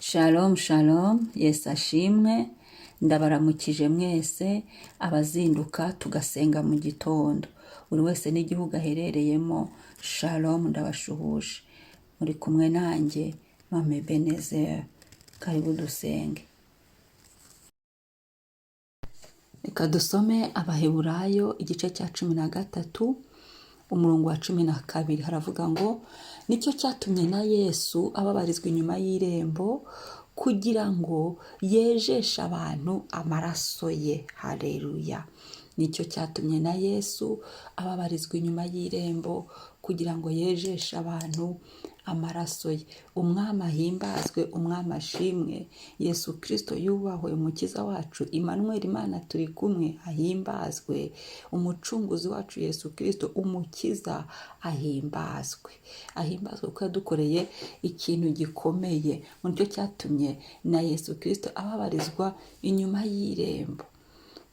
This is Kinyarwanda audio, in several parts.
Shalom shalom, Yesu ashimwe, ndabaramukije mwese abazinduka tugasenga mu gitondo, buri wese n'igihugu aherereyemo. Shalom, ndabashuhuje, muri kumwe nanjye Mame Ebenezer. Karibu dusenge. Reka dusome Abaheburayo igice cya 13 umurongo wa 12. Haravuga ngo nicyo cyatumye na Yesu ababarizwa inyuma y'irembo kugira ngo yejeshe abantu amaraso ye. Haleluya. Nicyo cyatumye na Yesu ababarizwa inyuma y'irembo kugira ngo yejeshe abantu amaraso ye. Umwami ahimbazwe, umwami ashimwe. Yesu Kristo yubahwe, umukiza wacu Emmanuel, Imana turi kumwe, ahimbazwe. Umucunguzi wacu Yesu Kristo, umukiza, ahimbazwe. Ahimbazwe kuko yadukoreye ikintu gikomeye. Nicyo cyatumye na Yesu Kristo ababarizwa inyuma y'irembo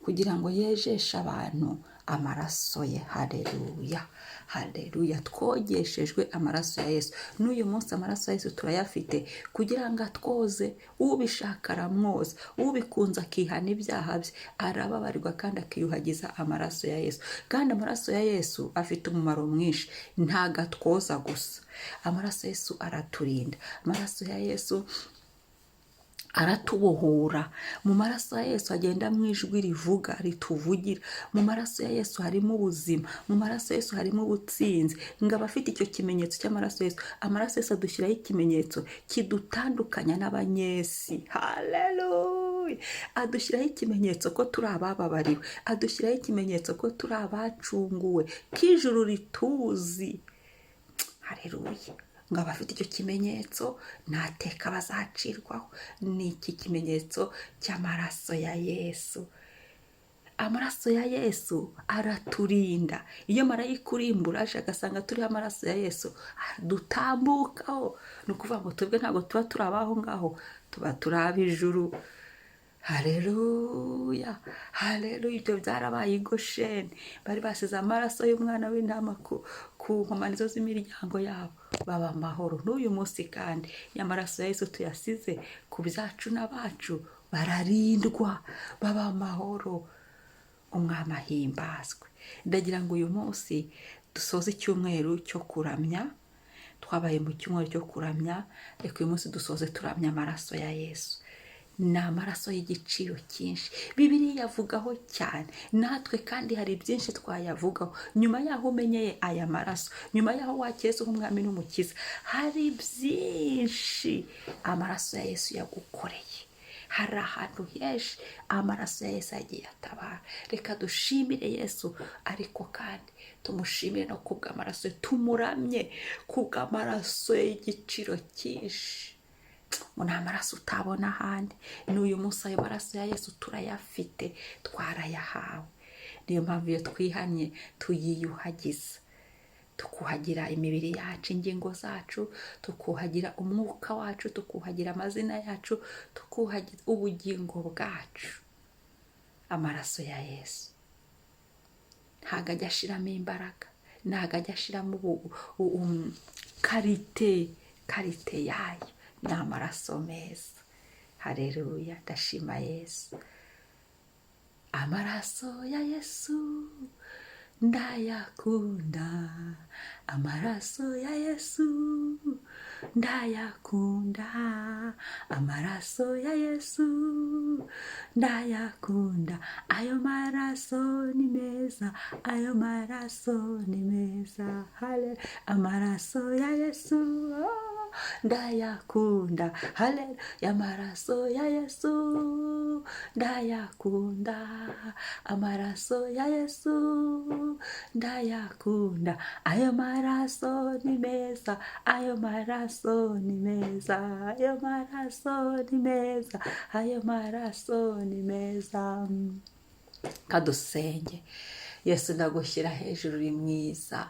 kugira ngo yejeshe abantu amaraso ye. Haleluya, haleluya. Twogeshejwe amaraso ya Yesu. N'uyu munsi amaraso ya Yesu turayafite kugira ngo atwoze. Ubishaka aramwoza, ubikunze akihana ibyaha bye arababarirwa kandi akiyuhagiza amaraso ya Yesu. Kandi amaraso ya Yesu afite umumaro mwinshi, ntago atwoza gusa. Amaraso ya Yesu araturinda. Amaraso ya Yesu aratubohora. Mu maraso ya Yesu agenda mu ijwi rivuga rituvugira. Mu maraso ya Yesu harimo ubuzima. Mu maraso ya Yesu harimo ubutsinzi. Ngaba afite icyo kimenyetso cy'amaraso ya Yesu. Amaraso ya Yesu adushyiraho ikimenyetso kidutandukanya n'abanyesi. Haleluya. Adushyiraho ikimenyetso ko turi abababariwe. Adushyiraho ikimenyetso ko turi abacunguwe, k'ijuru rituzi. Haleluya. Ngo abafite icyo kimenyetso nta teka bazacirwaho. Ni iki kimenyetso cy'amaraso ya Yesu. Amaraso ya Yesu araturinda. Iyo marayika urimbura aje agasanga turiho amaraso ya Yesu, dutambukaho. Ni ukuvuga ngo twebwe ntabwo tuba turi abaho ngaho, tuba turi ab'ijuru. Haleluya, haleluya. Ibyo byarabaye i Gosheni. Bari basize amaraso y'umwana w'intama ku nkomanizo z'imiryango yabo, baba amahoro. N'uyu munsi kandi y'amaraso ya Yesu tuyasize ku byacu n'abacu, bararindwa, baba amahoro. Umwami ahimbazwe. Ndagira ngo uyu munsi dusoze icyumweru cyo kuramya. Twabaye mu cyumweru cyo kuramya, reka uyu munsi dusoze turamya amaraso ya Yesu. Ni amaraso y'igiciro cyinshi. Bibiliya yavugaho cyane, natwe kandi hari byinshi twayavugaho. Nyuma yaho umenyeye aya maraso, nyuma yaho wakeze nk'umwami n'umukiza, hari byinshi amaraso ya Yesu yagukoreye. Hari ahantu henshi amaraso ya Yesu yagiye atabara. Reka dushimire Yesu, ariko kandi tumushimire no kubw'amaraso ye. Tumuramye kubw'amaraso y'igiciro cyinshi. Ni amaraso utabona ahandi. N'uyu munsi ayo maraso ya Yesu turayafite, twarayahawe. Niyo mpamvu iyo twihanye tuyiyuhagiza, tukuhagira imibiri yacu, ingingo zacu, tukuhagira umwuka wacu, tukuhagira amazina yacu, tukuhagira ubugingo bwacu. Amaraso ya Yesu ntago ajya ashiramo imbaraga, ntago ajya ashiramo karite yayo. Ni amaraso meza. Haleluya, ndashima Yesu. Amaraso ya Yesu ndayakunda. Amaraso ya Yesu ndayakunda. Amaraso ya Yesu ndayakunda. Ayo maraso ni meza, ayo maraso ni meza. Hale, amaraso ya Yesu ndayakunda. Haleluya, amaraso ya Yesu ndayakunda. Amaraso ya Yesu ndayakunda. Ayo maraso ni meza, ayo maraso ni meza, ayo maraso ni meza, ayo maraso ni meza. Kadusenge. Yesu ndagushyira hejuru, uri mwiza.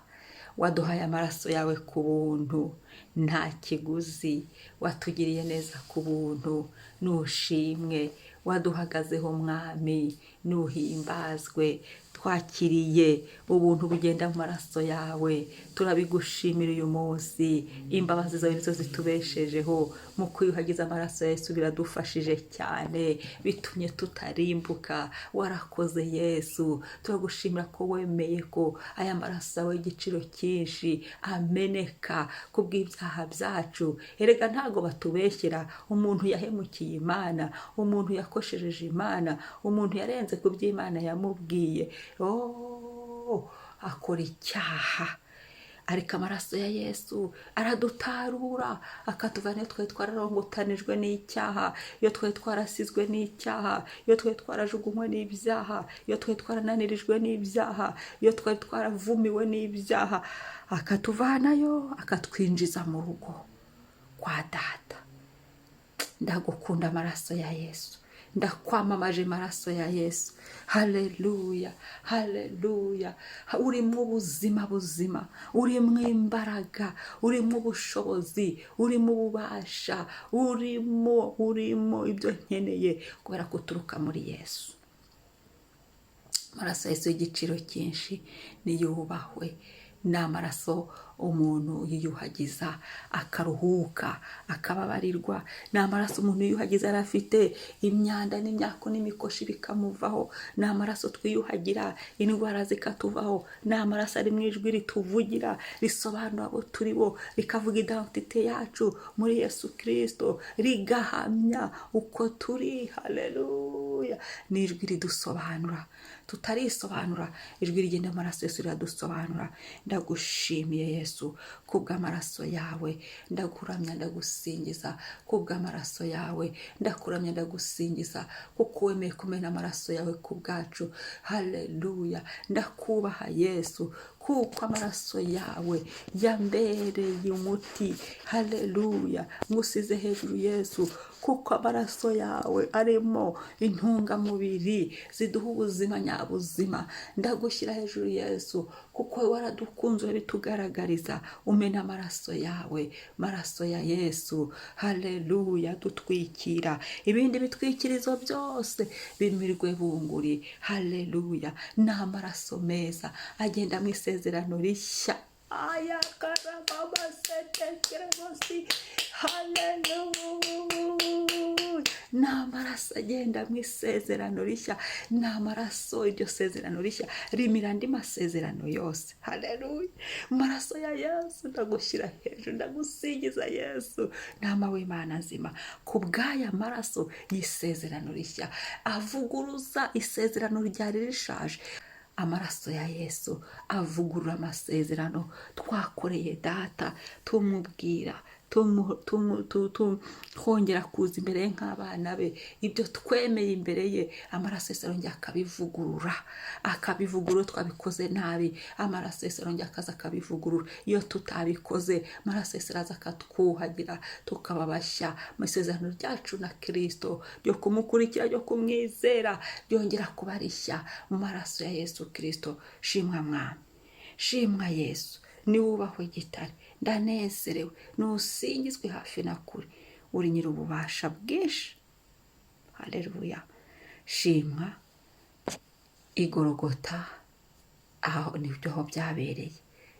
Waduhaye amaraso yawe ku buntu, nta kiguzi. Watugiriye neza ku buntu, nushimwe. Waduhagazeho mwami, nuhimbazwe. Twakiriye ubuntu bugenda mu maraso yawe, turabigushimira uyu munsi. Imbabazi zawe nizo zitubeshejeho. mu kwiyuhagiza amaraso ya Yesu biradufashije cyane, bitumye tutarimbuka. Warakoze Yesu, turagushimira ko wemeye ko aya maraso yawe y'igiciro cyinshi ameneka ku bw'ibyaha byacu. Erega ntago batubeshyera, umuntu yahemukiye Imana, umuntu yakoshereje Imana, umuntu yarenze ku by'Imana yamubwiye, akora icyaha. Ariko amaraso ya Yesu aradutarura, akatuvana iyo twari twararongotanijwe n'icyaha, iyo twari twarasizwe n'icyaha, iyo twari twarajugunywe n'ibyaha, iyo twari twarananirijwe n'ibyaha, iyo twari twaravumiwe n'ibyaha, akatuvanayo akatwinjiza mu rugo kwa Data. Ndagukunda amaraso ya Yesu, ndakwamamaje amaraso ya Yesu. Haleluya, haleluya. Urimo ubuzima buzima, urimo imbaraga, urimo ubushobozi, urimo ububasha, urimo ibyo nkeneye kubera ko uturuka muri Yesu. Amaraso ya Yesu y'igiciro cyinshi niyubahwe. Ni amaraso umuntu yiyuhagiza akaruhuka, akababarirwa. Ni amaraso umuntu yiyuhagiza arafite imyanda n'imyako n'imikoshi bikamuvaho. Ni amaraso twiyuhagira indwara zikatuvaho. Ni amaraso ari mu ijwi rituvugira, risobanura abo turi bo, rikavuga identite yacu muri Yesu Kristo, rigahamya uko turi. Haleluya. Ni ijwi ridusobanura, tutarisobanura. Ijwi rigenda amaraso Yesu riradusobanura. Ndagushimiye Yesu kubw'amaraso yawe, ndakuramya ndagusingiza kubw'amaraso yawe, ndakuramya ndagusingiza kuko wemeye kumena amaraso yawe kubwacu. Haleluya. Ndakubaha Yesu kuko amaraso yawe yambereye umuti. Haleluya. Ngusize hejuru Yesu kuko amaraso yawe arimo intungamubiri ziduha ubuzima nyabuzima. Ndagushyira hejuru Yesu kuko waradukunze bitugaragariza, umena amaraso yawe, maraso ya Yesu. Haleluya. Dutwikira ibindi bitwikirizo byose bimirwe bunguri. Haleluya. Ni amaraso meza agenda mu isezerano rishya. Haleluya. Ni amaraso agenda mu isezerano rishya. Ni amaraso iryo sezerano rishya rimira andi masezerano yose. Haleluya. Amaraso ya Yesu ndagushyira hejuru, ndagusingiza Yesu, ntama w'Imana nzima, kubw'aya maraso y'isezerano rishya avuguruza isezerano ryari rishaje. Amaraso ya Yesu avugurura amasezerano twakoreye Data, tumubwira, twongera kuza imbere ye nk'abana be. Ibyo twemeye imbere ye, amaraso Yesu arongera akabivugurura. Twabikoze nabi, amaraso Yesu arongera akaza akabivugurura. Iyo tutabikoze, amaraso Yesu araza akatwuhagira, tukaba bashya. Mu isezerano ryacu na Kristo ryo kumukurikira, ryo kumwizera, ryongera kuba rishya mu maraso ya Yesu Kristo. Shimwa Mwami, shimwa Yesu, niwubahwe gitare. Ndanezerewe, nusingizwe hafi na kure, uri nyir'ububasha bwinshi. Haleluya. Shimwa igorogota, aho nibyo byabereye.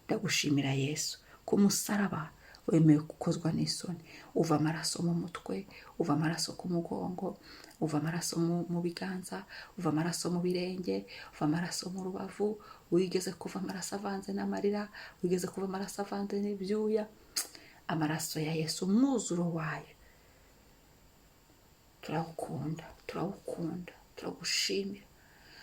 Ndagushimira Yesu ku musaraba wemeye gukozwa n'isoni. Uva amaraso mu mutwe, uva amaraso ku mugongo, uva amaraso mu biganza, uva amaraso mu birenge, uva amaraso mu rubavu. Wigeze kuva amaraso avanze n'amarira, wigeze kuva amaraso avanze n'ibyuya. Amaraso ya Yesu, umwuzuro wayo. Turawukunda, turawukunda,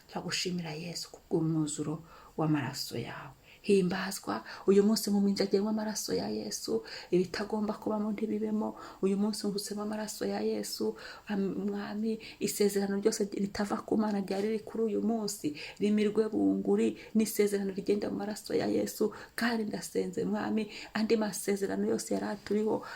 turagushimira Yesu kubw'umwuzuro w'amaraso yawe. Himbazwa uyu munsi mu minjagemo amaraso ya Yesu. Ibitagomba kubamo ntibibemo. Uyu munsi ngusemo amaraso ya Yesu. Mwami, isezerano ryose ritava ku Mana ryari riri kuri uyu munsi rimirwe bunguri n'isezerano rigenda mu maraso ya Yesu. Kandi ndasenze Mwami, andi masezerano yose yari aturiho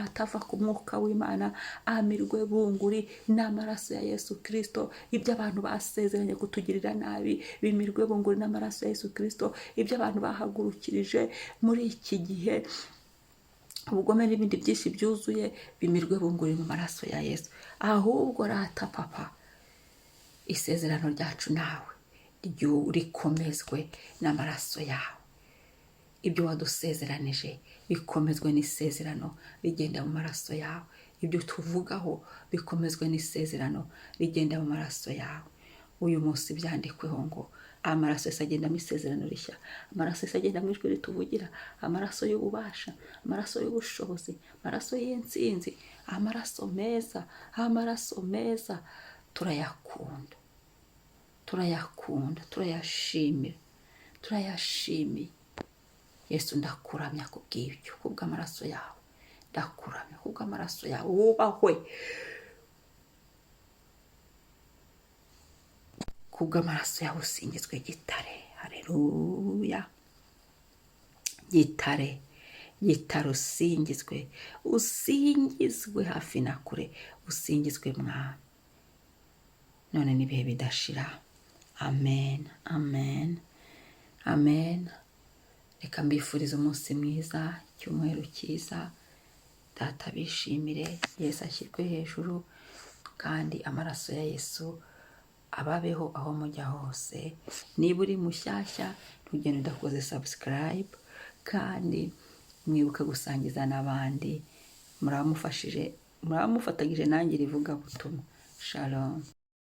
atava ku mwuka w'Imana amirwe bunguri n'amaraso ya Yesu Kristo. Ibyo abantu basezeranye kutugirira nabi bimirwe bunguri n'amaraso ya Yesu Kristo. Ibyo abantu bahagurukirije muri iki gihe, ubugome n'ibindi byinshi byuzuye, bimirwe bunguri mu maraso ya Yesu. Ahubwo rata Papa, isezerano ryacu nawe rikomezwe n'amaraso yawe. Ibyo wadusezeranije bikomezwe n'isezerano rigenda mu maraso yawe. ibyo tuvugaho bikomezwe n'isezerano rigenda mu maraso yawe. Uyu munsi byandikweho ngo amaraso yose agenda mu isezerano rishya, amaraso yose agenda mu ijwi rituvugira, amaraso y'ububasha, amaraso y'ubushobozi, amaraso y'intsinzi, amaraso meza, amaraso meza. Turayakunda, turayakunda, turayashimira, turayashimiye. Yesu ndakuramya kubw'ibyo, kubw'amaraso yawe, ndakuramya kubw'amaraso yawe. Wubahwe kubw'amaraso yawe, usingizwe gitare. Haleluya. Gitare, gitare usingizwe, usingizwe hafi na kure, usingizwe Mwami, none n'ibihe bidashira. Amen, amen, amen. Reka mbifurize umunsi mwiza, icyumweru cyiza. Data bishimire, Yesu ashyirwe hejuru, kandi amaraso ya Yesu ababeho aho mujya hose. Niba uri mushyashya ntugende udakoze subscribe, kandi mwibuke gusangiza n'abandi. Muramufatagije nanjye rivuga butumwa. Shalom.